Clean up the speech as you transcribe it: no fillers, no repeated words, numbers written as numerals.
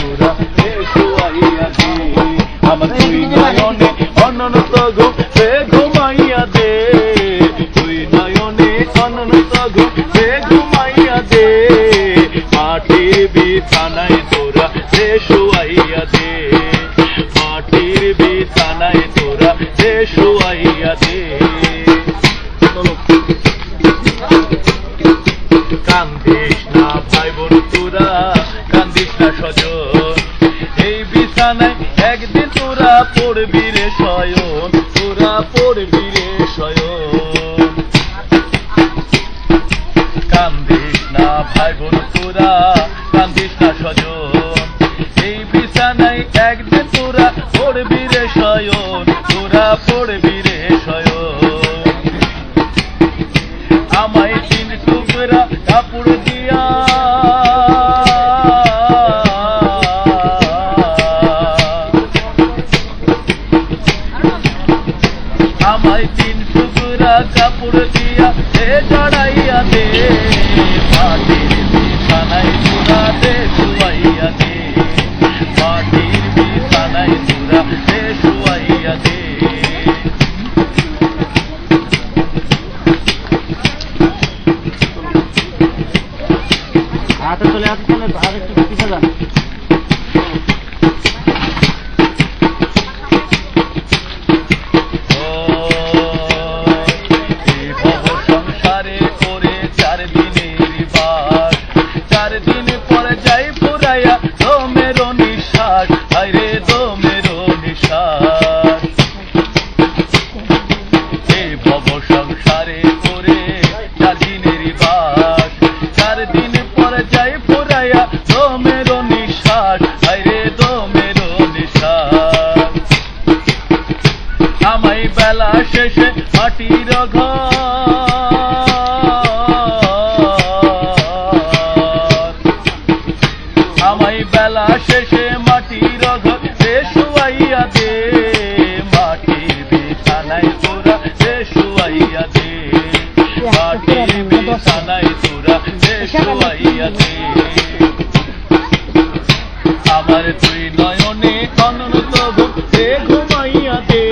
তোরা শুয়াইয়া দে আমার দুই নয়নে অনন্ত ঘুমে ঘুমাইয়া দে দুই নয়নে অনন্ত ঘুমে ঘুমাইয়া দে মাটির বিছানায় তোরা শুয়াইয়া দে মাটির বিছানায় তোরা শুয়াইয়া দে কান্দিস না ভাই বোন তোরা কান্দিস না স্বজন এই বিছানায় একদিন তোরা পড়বি রে শয়ন তোরা পড়বি রে শয়ন কান্দিস না ভাই বোন তোরা কান্দিস না স্বজন এই বিছানায় একদিন তোরা পড়বি রে শয়ন তোরা পড়বি রে শয়ন আমায় তিন টুকরা কাপড় দিয়া আমায় তিন টুকরা কাপড় দিয়া জড়াইয়া দে মাটির বিছানায় তোরা শুয়াইয়া দে মাটির বিছানায় তোরা শুয়াইয়া দে হাতে চলে আর একটু পিছিয়ে যান সংসারে করে 4 দিনের বাস 4 দিন পরে যাই পুরাইয়া দমেরও নিঃশ্বাস হায়রে দমেরও নিঃশ্বাস এই ভব সংসারে করে 4 দিনের বাস 4 দিন পরে যাই পুরাইয়া দমেরও নিঃশ্বাস হায়রে দমেরও নিঃশ্বাস আমায় বেলা শেষে মাটির ঘর আমায় বেলা শেষে মাটির ঘর শুয়াইয়া দে মাটির বিছানায় তোরা শুয়াইয়া দে মাটির বিছানায় তোরা শুয়াইয়া দে আমার দুই নয়নে অনন্ত ঘুমে ঘুমাইয়া দে